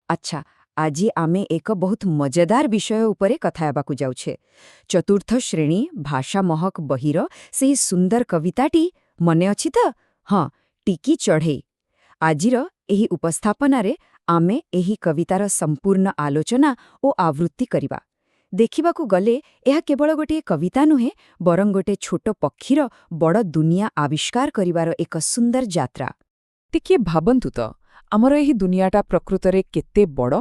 ଆଚ୍ଛା, ଆଜି ଆମେ ଏକ ବହୁତ ମଜାଦାର ବିଷୟ ଉପରେ କଥା ହେବାକୁ ଯାଉଛେ। ଚତୁର୍ଥ ଶ୍ରେଣୀ ଭାଷା ମହକ ବହିର ସେହି ସୁନ୍ଦର କବିତାଟି ମନେ ଅଛି ତ? ହଁ, ଟିକି ଚଢ଼େଇ। ଆଜିର ଏହି ଉପସ୍ଥାପନାରେ ଆମେ ଏହି କବିତାର ସମ୍ପୂର୍ଣ୍ଣ ଆଲୋଚନା ଓ ଆବୃତ୍ତି କରିବା। ଦେଖିବାକୁ ଗଲେ ଏହା କେବଳ ଗୋଟିଏ କବିତା ନୁହେଁ, ବରଂ ଗୋଟେ ଛୋଟ ପକ୍ଷୀର ବଡ଼ ଦୁନିଆ ଆବିଷ୍କାର କରିବାର ଏକ ସୁନ୍ଦର ଯାତ୍ରା। ଟିକିଏ ଭାବନ୍ତୁ ତ, ଆମର ଏହି ଦୁନିଆଟା ପ୍ରକୃତରେ କେତେ ବଡ଼?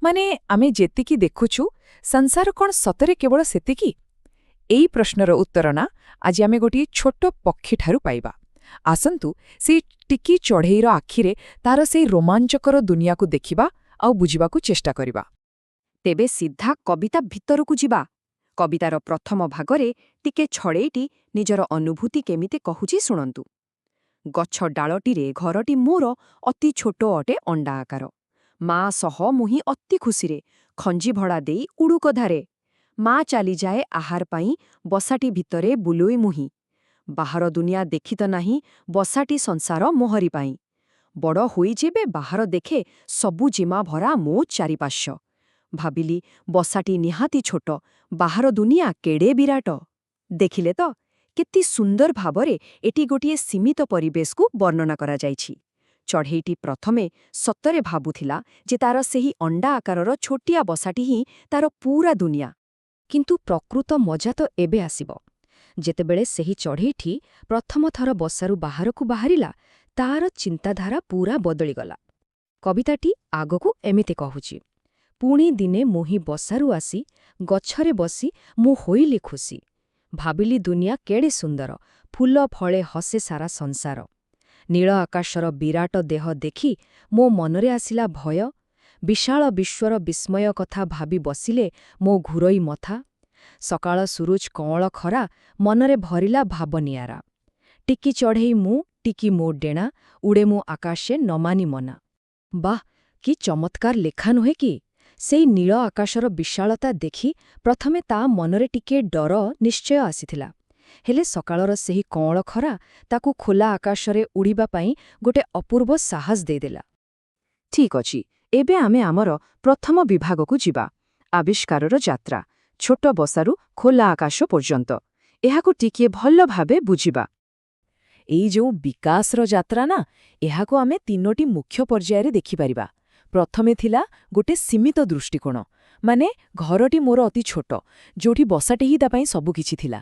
ମାନେ ଆମେ ଯେତିକି ଦେଖୁଛୁ, ସଂସାର କ'ଣ ସତରେ କେବଳ ସେତିକି? ଏଇ ପ୍ରଶ୍ନର ଉତ୍ତର ନା ଆଜି ଆମେ ଗୋଟିଏ ଛୋଟ ପକ୍ଷୀଠାରୁ ପାଇବା। ଆସନ୍ତୁ ସେଇ ଟିକି ଚଢ଼େଇର ଆଖିରେ ତାର ସେଇ ରୋମାଞ୍ଚକର ଦୁନିଆକୁ ଦେଖିବା ଆଉ ବୁଝିବାକୁ ଚେଷ୍ଟା କରିବା। ତେବେ ସିଧା କବିତା ଭିତରକୁ ଯିବା। କବିତାର ପ୍ରଥମ ଭାଗରେ ଟିକେ ଛଡ଼େଇଟି ନିଜର ଅନୁଭୂତି କେମିତି କହୁଛି ଶୁଣନ୍ତୁ। ଗଛ ଡାଳଟିରେ ଘରଟି ମୋର ଅତି ଛୋଟ ଅଟେ ଅଣ୍ଡା ଆକାର। ମା ସହ ମୁହିଁ ଅତି ଖୁସିରେ ଖଞ୍ଜି ଭଡ଼ା ଦେଇ ଉଡ଼ୁକ ଧାରେ। ମା ଚାଲିଯାଏ ଆହାର ପାଇଁ, ବସାଟି ଭିତରେ ବୁଲୋଇ ମୁହିଁ। ବାହାର ଦୁନିଆ ଦେଖିତ ନାହିଁ, ବସାଟି ସଂସାର ମୋହରି ପାଇଁ। ବଡ଼ ହୋଇ ଯେବେ ବାହାର ଦେଖେ, ସବୁ ଜିମା ଭରା ମୋ ଚାରିପାର୍ଶ୍ୱ। ଭାବିଲି ବସାଟି ନିହାତି ଛୋଟ, ବାହାର ଦୁନିଆ କେଡ଼େ ବିରାଟ। ଦେଖିଲେ ତ, କେତେ ସୁନ୍ଦର ଭାବରେ ଏଠି ଗୋଟିଏ ସୀମିତ ପରିବେଶକୁ ବର୍ଣ୍ଣନା କରାଯାଇଛି। ଚଢ଼େଇଟି ପ୍ରଥମେ ସତରେ ଭାବୁଥିଲା ଯେ ତାର ସେହି ଅଣ୍ଡା ଆକାରର ଛୋଟିଆ ବସାଟି ହିଁ ତାର ପୂରା ଦୁନିଆ। କିନ୍ତୁ ପ୍ରକୃତ ମଜା ତ ଏବେ ଆସିବ, ଯେତେବେଳେ ସେହି ଚଢ଼େଇଟି ପ୍ରଥମ ଥର ବସାରୁ ବାହାରକୁ ବାହାରିଲା। ତାର ଚିନ୍ତାଧାରା ପୂରା ବଦଳିଗଲା। କବିତାଟି ଆଗକୁ ଏମିତି କହୁଛି, ପୁଣି ଦିନେ ମୁହିଁ ବସାରୁ ଆସି ଗଛରେ ବସି ମୁଁ ହୋଇଲି ଖୁସି। ଭାବିଲି ଦୁନିଆ କେଡ଼େ ସୁନ୍ଦର, ଫୁଲ ଫଳେ ହସେ ସାରା ସଂସାର। ନୀଳ ଆକାଶର ବିରାଟ ଦେହ ଦେଖି ମୋ ମନରେ ଆସିଲା ଭୟ। ବିଶାଳ ବିଶ୍ୱର ବିସ୍ମୟ କଥା ଭାବି ବସିଲେ ମୋ ଘୁରୋଇ ମଥା। ସକାଳ ସୁରୁଜ କଅଁଳ ଖରା ମନରେ ଭରିଲା ଭାବ ନିଆରା। ଟିକି ଚଢ଼େଇ ମୁଁ, ଟିକି ମୋ ଡେଣା, ଉଡ଼େ ମୁଁ ଆକାଶେ ନମାନି ମନା। ବାଃ, କି ଚମତ୍କାର ଲେଖା ନୁହେଁ କି? ସେଇ ନୀଳ ଆକାଶର ବିଶାଳତା ଦେଖି ପ୍ରଥମେ ତା ମନରେ ଟିକିଏ ଡର ନିଶ୍ଚୟ ଆସିଥିଲା। ହେଲେ ସକାଳର ସେହି କଅଁଳ ଖରା ତାକୁ ଖୋଲା ଆକାଶରେ ଉଡ଼ିବା ପାଇଁ ଗୋଟେ ଅପୂର୍ବ ସାହସ ଦେଇଦେଲା। ଠିକ୍ ଅଛି, ଏବେ ଆମେ ଆମର ପ୍ରଥମ ବିଭାଗକୁ ଯିବା। ଆବିଷ୍କାରର ଯାତ୍ରା, ଛୋଟ ବସାରୁ ଖୋଲା ଆକାଶ ପର୍ଯ୍ୟନ୍ତ। ଏହାକୁ ଟିକିଏ ଭଲ ଭାବେ ବୁଝିବା। ଏଇ ଯେଉଁ ବିକାଶର ଯାତ୍ରା ନା, ଏହାକୁ ଆମେ ତିନୋଟି ମୁଖ୍ୟ ପର୍ଯ୍ୟାୟରେ ଦେଖିପାରିବା। ପ୍ରଥମେ ଥିଲା ଗୋଟେ ସୀମିତ ଦୃଷ୍ଟିକୋଣ, ମାନେ ଘରଟି ମୋର ଅତି ଛୋଟ, ଯୋଉଠି ବସାଟେ ହିଁ ତା ପାଇଁ ସବୁକିଛି ଥିଲା।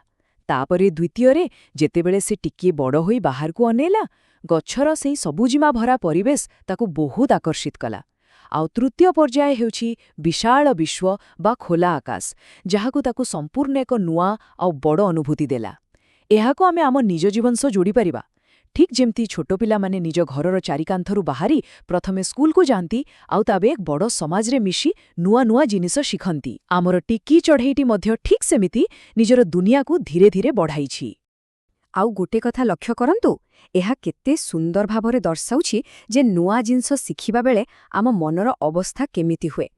ତାପରେ ଦ୍ୱିତୀୟରେ, ଯେତେବେଳେ ସେ ଟିକିଏ ବଡ଼ ହୋଇ ବାହାରକୁ ଅନେଇଲା, ଗଛର ସେଇ ସବୁଜିମା ଭରା ପରିବେଶ ତାକୁ ବହୁତ ଆକର୍ଷିତ କଲା। ଆଉ ତୃତୀୟ ପର୍ଯ୍ୟାୟ ହେଉଛି ବିଶାଳ ବିଶ୍ୱ ବା ଖୋଲା ଆକାଶ, ଯାହାକୁ ତାକୁ ସମ୍ପୂର୍ଣ୍ଣ ଏକ ନୂଆ ଆଉ ବଡ଼ ଅନୁଭୂତି ଦେଲା। ଏହାକୁ ଆମେ ଆମ ନିଜ ଜୀବନ ସହ ଯୋଡ଼ିପାରିବା। ଠିକ୍ ଯେମିତି ଛୋଟ ପିଲାମାନେ ନିଜ ଘରର ଚାରିକାନ୍ଥରୁ ବାହାରି ପ୍ରଥମେ ସ୍କୁଲକୁ ଯାଆନ୍ତି, ଆଉ ତାବେ ବଡ଼ ସମାଜରେ ମିଶି ନୂଆ ନୂଆ ଜିନିଷ ଶିଖନ୍ତି, ଆମର ଟିକି ଚଢ଼େଇଟି ମଧ୍ୟ ଠିକ୍ ସେମିତି ନିଜର ଦୁନିଆକୁ ଧୀରେ ଧୀରେ ବଢ଼ାଇଛି। ଆଉ ଗୋଟେ କଥା ଲକ୍ଷ୍ୟ କରନ୍ତୁ, ଏହା କେତେ ସୁନ୍ଦର ଭାବରେ ଦର୍ଶାଉଛି ଯେ ନୂଆ ଜିନିଷ ଶିଖିବା ବେଳେ ଆମ ମନର ଅବସ୍ଥା କେମିତି ହୁଏ।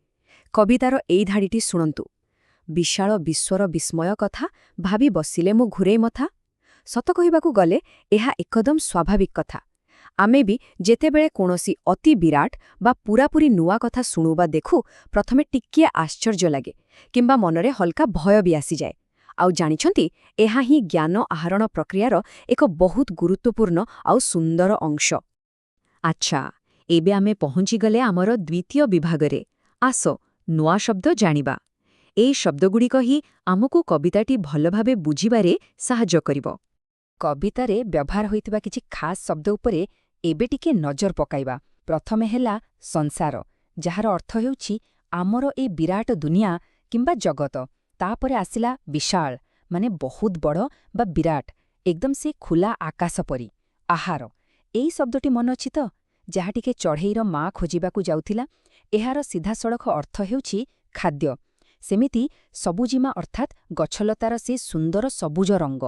କବିତାର ଏଇ ଧାଡ଼ିଟି ଶୁଣନ୍ତୁ। ବିଶାଳ ବିଶ୍ୱର ବିସ୍ମୟ କଥା ଭାବି ବସିଲେ ମୁଁ ଘୁରେଇ ମଥା। ସତ କହିବାକୁ ଗଲେ ଏହା ଏକଦମ ସ୍ୱାଭାବିକ କଥା। ଆମେ ବି ଯେତେବେଳେ କୌଣସି ଅତି ବିରାଟ ବା ପୂରାପୂରି ନୂଆ କଥା ଶୁଣୁ ବା ଦେଖୁ, ପ୍ରଥମେ ଟିକିଏ ଆଶ୍ଚର୍ଯ୍ୟ ଲାଗେ, କିମ୍ବା ମନରେ ହଲକା ଭୟ ବି ଆସିଯାଏ। ଆଉ ଜାଣିଛନ୍ତି, ଏହା ହିଁ ଜ୍ଞାନ ଆହରଣ ପ୍ରକ୍ରିୟାର ଏକ ବହୁତ ଗୁରୁତ୍ୱପୂର୍ଣ୍ଣ ଆଉ ସୁନ୍ଦର ଅଂଶ। ଆଚ୍ଛା, ଏବେ ଆମେ ପହଞ୍ଚିଗଲେ ଆମର ଦ୍ୱିତୀୟ ବିଭାଗରେ। ଆସ, ନୂଆ ଶବ୍ଦ ଜାଣିବା। ଏଇ ଶବ୍ଦଗୁଡ଼ିକ ହିଁ ଆମକୁ କବିତାଟି ଭଲ ଭାବେ ବୁଝିବାରେ ସାହାଯ୍ୟ କରିବ। କବିତାରେ ବ୍ୟବହାର ହୋଇଥିବା କିଛି ଖାସ୍ ଶବ୍ଦ ଉପରେ ଏବେ ଟିକେ ନଜର ପକାଇବା। ପ୍ରଥମେ ହେଲା ସଂସାର, ଯାହାର ଅର୍ଥ ହେଉଛି ଆମର ଏ ବିରାଟ ଦୁନିଆ କିମ୍ବା ଜଗତ। ତାପରେ ଆସିଲା ବିଶାଳ, ମାନେ ବହୁତ ବଡ଼ ବା ବିରାଟ, ଏକଦମ ସେ ଖୋଲା ଆକାଶ ପରି। ଆହାର, ଏଇ ଶବ୍ଦଟି ମନେ ଅଛି ତ, ଯାହା ଟିକେ ଚଢ଼େଇର ମା ଖୋଜିବାକୁ ଯାଉଥିଲା। ଏହାର ସିଧାସଳଖ ଅର୍ଥ ହେଉଛି ଖାଦ୍ୟ। ସେମିତି ସବୁଜିମା ଅର୍ଥାତ୍ ଗଛଲତାର ସେ ସୁନ୍ଦର ସବୁଜ ରଙ୍ଗ।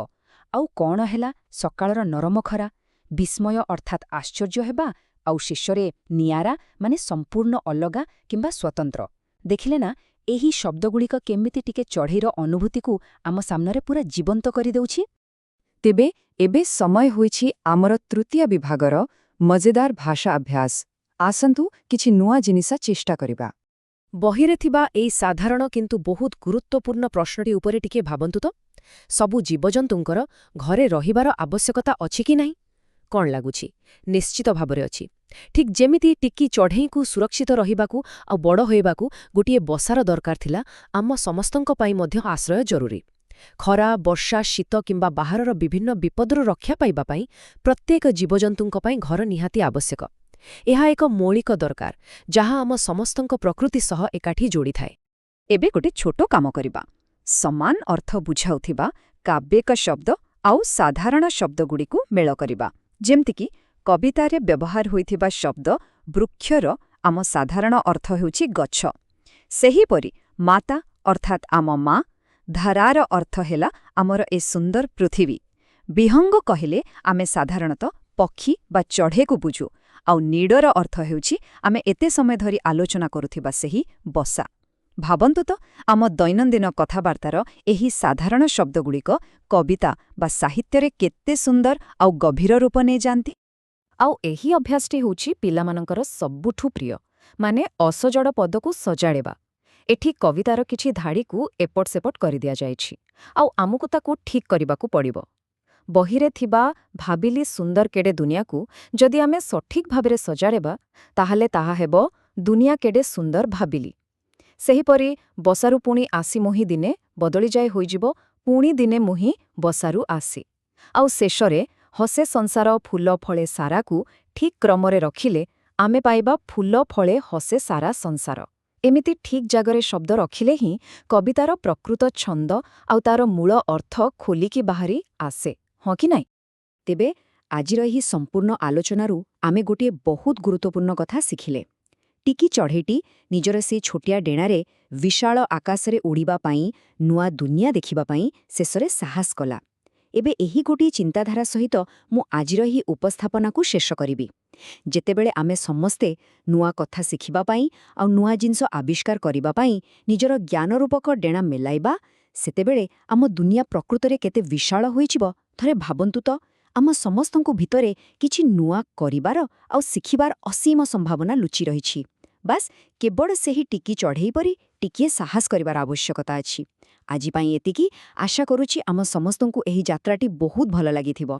ଆଉ କ'ଣ ହେଲା ସକାଳର ନରମ ଖରା। ବିସ୍ମୟ ଅର୍ଥାତ୍ ଆଶ୍ଚର୍ଯ୍ୟ ହେବା। ଆଉ ଶେଷରେ ନିଆରା, ମାନେ ସମ୍ପୂର୍ଣ୍ଣ ଅଲଗା କିମ୍ବା ସ୍ୱତନ୍ତ୍ର। ଦେଖିଲେ ନା, ଏହି ଶବ୍ଦଗୁଡ଼ିକ କେମିତି ଟିକେ ଚଢ଼େଇର ଅନୁଭୂତିକୁ ଆମ ସାମ୍ନାରେ ପୁରା ଜୀବନ୍ତ କରିଦେଉଛି। ତେବେ ଏବେ ସମୟ ହୋଇଛି ଆମର ତୃତୀୟ ବିଭାଗର ମଜେଦାର ଭାଷା ଅଭ୍ୟାସ। ଆସନ୍ତୁ କିଛି ନୂଆ ଜିନିଷ ଚେଷ୍ଟା କରିବା। ବହିରେ ଥିବା ଏଇ ସାଧାରଣ କିନ୍ତୁ ବହୁତ ଗୁରୁତ୍ୱପୂର୍ଣ୍ଣ ପ୍ରଶ୍ନଟି ଉପରେ ଟିକେ ଭାବନ୍ତୁ ତ। ସବୁ ଜୀବଜନ୍ତୁଙ୍କର ଘରେ ରହିବାର ଆବଶ୍ୟକତା ଅଛି କି ନାହିଁ? କ'ଣ ଲାଗୁଛି? ନିଶ୍ଚିତ ଭାବରେ ଅଛି। ଠିକ୍ ଯେମିତି ଟିକି ଚଢ଼େଇଙ୍କୁ ସୁରକ୍ଷିତ ରହିବାକୁ ଆଉ ବଡ଼ ହୋଇବାକୁ ଗୋଟିଏ ବସାର ଦରକାର ଥିଲା, ଆମ ସମସ୍ତଙ୍କ ପାଇଁ ମଧ୍ୟ ଆଶ୍ରୟ ଜରୁରୀ। ଖରା, ବର୍ଷା, ଶୀତ କିମ୍ବା ବାହାରର ବିଭିନ୍ନ ବିପଦରୁ ରକ୍ଷା ପାଇବା ପାଇଁ ପ୍ରତ୍ୟେକ ଜୀବଜନ୍ତୁଙ୍କ ପାଇଁ ଘର ନିହାତି ଆବଶ୍ୟକ। ଏହା ଏକ ମୌଳିକ ଦରକାର, ଯାହା ଆମ ସମସ୍ତଙ୍କ ପ୍ରକୃତି ସହ ଏକାଠି ଯୋଡ଼ିଥାଏ। ଏବେ ଗୋଟେ ଛୋଟ କାମ କରିବା। ସମାନ ଅର୍ଥ ବୁଝାଉଥିବା କାବ୍ୟିକ ଶବ୍ଦ ଆଉ ସାଧାରଣ ଶବ୍ଦଗୁଡ଼ିକୁ ମେଳ କରିବା। ଯେମିତିକି କବିତାରେ ବ୍ୟବହାର ହୋଇଥିବା ଶବ୍ଦ ବୃକ୍ଷର ଆମ ସାଧାରଣ ଅର୍ଥ ହେଉଛି ଗଛ। ସେହିପରି ମାତା ଅର୍ଥାତ୍ ଆମ ମା, ଧରାର ଅର୍ଥ ହେଲା ଆମର ଏ ସୁନ୍ଦର ପୃଥିବୀ। ବିହଙ୍ଗ କହିଲେ ଆମେ ସାଧାରଣତଃ ପକ୍ଷୀ ବା ଚଢ଼େଇକୁ ବୁଝୁ, ଆଉ ନୀଡ଼ର ଅର୍ଥ ହେଉଛି ଆମେ ଏତେ ସମୟ ଧରି ଆଲୋଚନା କରୁଥିବା ସେହି ବସା। ଭାବନ୍ତୁ ତ, ଆମ ଦୈନନ୍ଦିନ କଥାବାର୍ତ୍ତାର ଏହି ସାଧାରଣ ଶବ୍ଦଗୁଡ଼ିକ କବିତା ବା ସାହିତ୍ୟରେ କେତେ ସୁନ୍ଦର ଆଉ ଗଭୀର ରୂପ ନେଇଯାଆନ୍ତି। ଆଉ ଏହି ଅଭ୍ୟାସଟି ହେଉଛି ପିଲାମାନଙ୍କର ସବୁଠୁ ପ୍ରିୟ, ମାନେ ଅସଜଡ଼ ପଦକୁ ସଜାଡ଼ିବା। ଏଠି କବିତାର କିଛି ଧାଡ଼ିକୁ ଏପଟ ସେପଟ କରିଦିଆଯାଇଛି, ଆଉ ଆମକୁ ତାକୁ ଠିକ୍ କରିବାକୁ ପଡ଼ିବ। ବହିରେ ଥିବା ଭାବିଲି ସୁନ୍ଦର କେଡ଼େ ଦୁନିଆକୁ ଯଦି ଆମେ ସଠିକ୍ ଭାବରେ ସଜାଡ଼ିବା, ତାହେଲେ ତାହା ହେବ ଦୁନିଆ କେଡ଼େ ସୁନ୍ଦର ଭାବିଲି। ସେହିପରି ବସାରୁ ପୁଣି ଆସି ମୁହିଁ ଦିନେ ବଦଳିଯାଏ ହୋଇଯିବ ପୁଣି ଦିନେ ମୁହିଁ ବସାରୁ ଆସି। ଆଉ ଶେଷରେ ହସେ ସଂସାର ଫୁଲ ଫଳେ ସାରାକୁ ଠିକ୍ କ୍ରମରେ ରଖିଲେ ଆମେ ପାଇବା ଫୁଲ ଫଳେ ହସେ ସାରା ସଂସାର। ଏମିତି ଠିକ୍ ଜାଗାରେ ଶବ୍ଦ ରଖିଲେ ହିଁ କବିତାର ପ୍ରକୃତ ଛନ୍ଦ ଆଉ ତାର ମୂଳ ଅର୍ଥ ଖୋଲିକି ବାହାରି ଆସେ, ହଁ କି ନାହିଁ? ତେବେ ଆଜିର ଏହି ସମ୍ପୂର୍ଣ୍ଣ ଆଲୋଚନାରୁ ଆମେ ଗୋଟିଏ ବହୁତ ଗୁରୁତ୍ୱପୂର୍ଣ୍ଣ କଥା ଶିଖିଲେ। ଟିକି ଚଢ଼େଇଟି ନିଜର ସେ ଛୋଟିଆ ଡେଣାରେ ବିଶାଳ ଆକାଶରେ ଉଡ଼ିବା ପାଇଁ, ନୂଆ ଦୁନିଆ ଦେଖିବା ପାଇଁ ଶେଷରେ ସାହସ କଲା। ଏବେ ଏହି ଗୋଟିଏ ଚିନ୍ତାଧାରା ସହିତ ମୁଁ ଆଜିର ଏହି ଉପସ୍ଥାପନାକୁ ଶେଷ କରିବି। ଯେତେବେଳେ ଆମେ ସମସ୍ତେ ନୂଆ କଥା ଶିଖିବା ପାଇଁ ଆଉ ନୂଆ ଜିନିଷ ଆବିଷ୍କାର କରିବା ପାଇଁ ନିଜର ଜ୍ଞାନରୂପକ ଡେଣା ମେଲାଇବା, ସେତେବେଳେ ଆମ ଦୁନିଆ ପ୍ରକୃତରେ କେତେ ବିଶାଳ ହୋଇଯିବ ଥରେ ଭାବନ୍ତୁ ତ। ଆମ ସମସ୍ତଙ୍କ ଭିତରେ କିଛି ନୂଆ କରିବାର ଆଉ ଶିଖିବାର ଅସୀମ ସମ୍ଭାବନା ଲୁଚି ରହିଛି। ବାସ୍ କେବଳ ସେହି ଟିକି ଚଢ଼େଇ ପରି ଟିକିଏ ସାହସ କରିବାର ଆବଶ୍ୟକତା ଅଛି। ଆଜି ପାଇଁ ଏତିକି। ଆଶା କରୁଛି ଆମ ସମସ୍ତଙ୍କୁ ଏହି ଯାତ୍ରାଟି ବହୁତ ଭଲ ଲାଗିଥିବ।